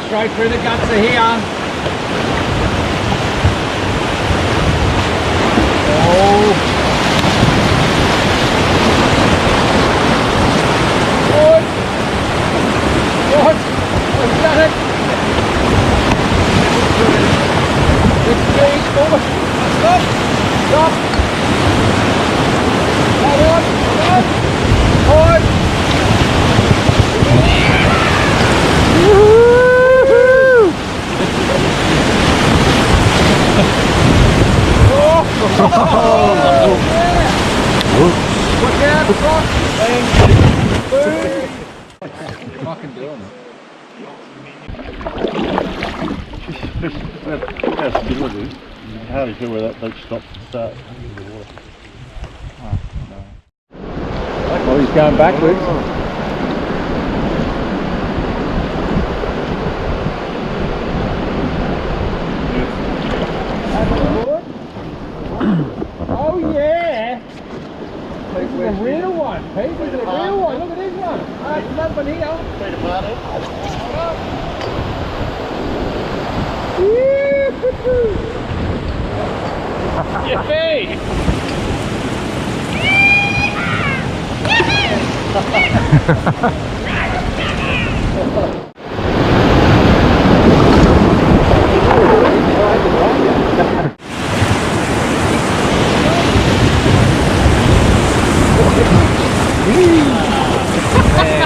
Straight through the guts of here. Oh. Good. Good. We've done it. Good speed. Forward. Stop. Stop. Hold on. Stop. Forward. Watch out, Brock! Fucking doing it. That's stability. You can hardly tell where that boat stops and starts. Oh, he's going backwards. Oh yeah! This is a real one. This is a real one. Look at this one. There's another one here. Yippee!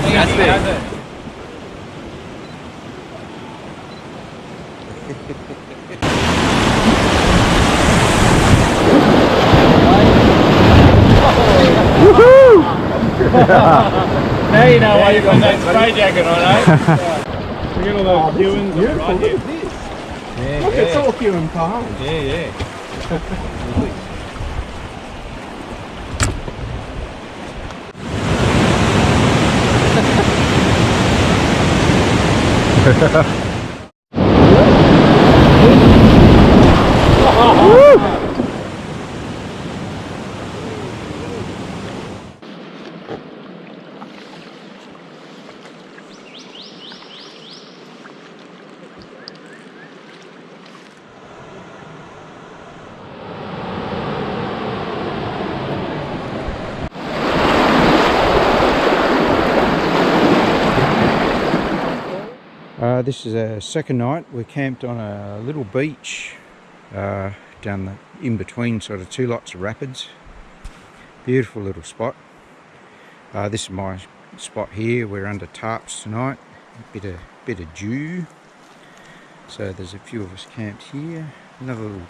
Fantastic. Now you know why you've got that spray jacket on, eh? Look at all those Ewins on the right here. Yeah, Look, it's all Ewan palm. Yeah. This is our second night. We're camped on a little beach down the in between sort of two lots of rapids. Beautiful little spot. This is my spot here. We're under tarps tonight. A bit of dew. So there's a few of us camped here. Another little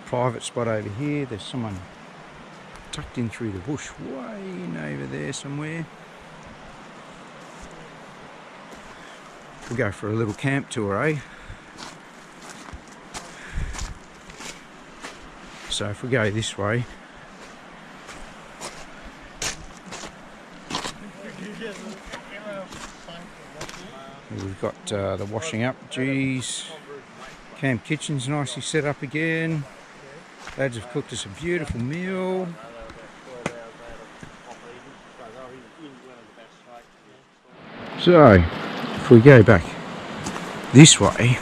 private spot over here. There's someone tucked in through the bush way in over there somewhere. We'll go for a little camp tour, eh? So if we go this way, we've got the washing up duties. Camp kitchen's nicely set up again. Lads have cooked us a beautiful meal. So, if we go back this way,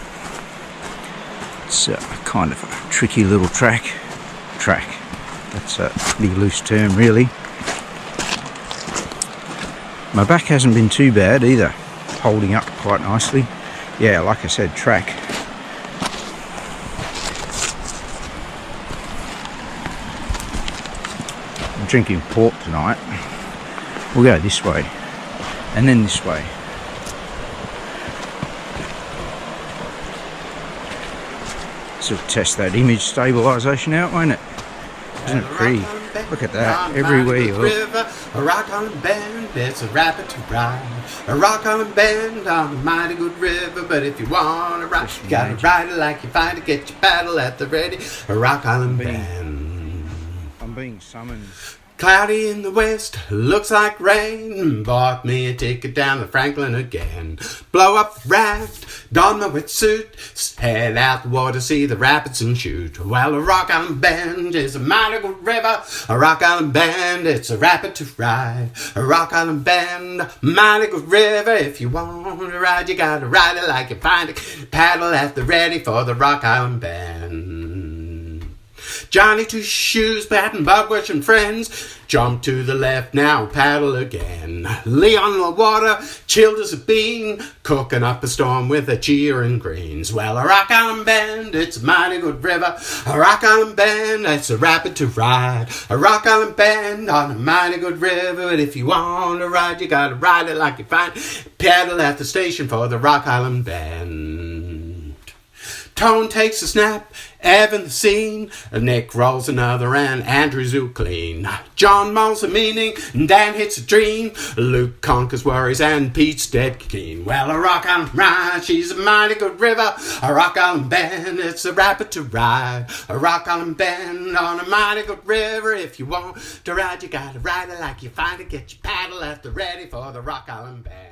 it's kind of a tricky little track. That's a pretty loose term, really. My back hasn't been too bad either, holding up quite nicely. Yeah, like I said, track. I'm drinking port tonight. We'll go this way and then this way. Sort of test that image stabilisation out, won't it? Isn't it pretty? Look at that, everywhere you look. A rock on a bend, it's a rapid to ride. A rock on a bend on a mighty good river, but if you want to ride, you gotta ride it like you find it, get your paddle at the ready. A rock on a bend. I'm being summoned Cloudy in the west, looks like rain. Bought me a ticket down the Franklin again. Blow up the raft, don my wetsuit, head out the water, see the rapids and shoot. Well, a Rock Island Bend is a mighty good river. A Rock Island Bend, it's a rapid to ride. A Rock Island Bend, mighty good river. If you want to ride, you gotta ride it like you find it. Paddle at the ready for the Rock Island Bend. Johnny Two Shoes, Pat and Bubwish and friends, jump to the left, now paddle again. Leon the water, chilled as a bean, cooking up a storm with a cheer and greens. Well, a Rock Island Bend, it's a mighty good river. A Rock Island Bend, it's a rapid to ride. A Rock Island Bend on a mighty good river. But if you want to ride, you gotta ride it like you find it. Paddle at the station for the Rock Island Bend. Tone takes a snap, Evan the scene, Nick rolls another and Andrew's who clean. John mauls a meaning, Dan hits a dream, Luke conquers worries and Pete's dead keen. Well, a Rock Island ride, she's a mighty good river. A Rock Island Bend, it's a rapid to ride. A Rock Island Bend on a mighty good river. If you want to ride, you gotta ride it like you find it. Get your paddle at the ready for the Rock Island Bend.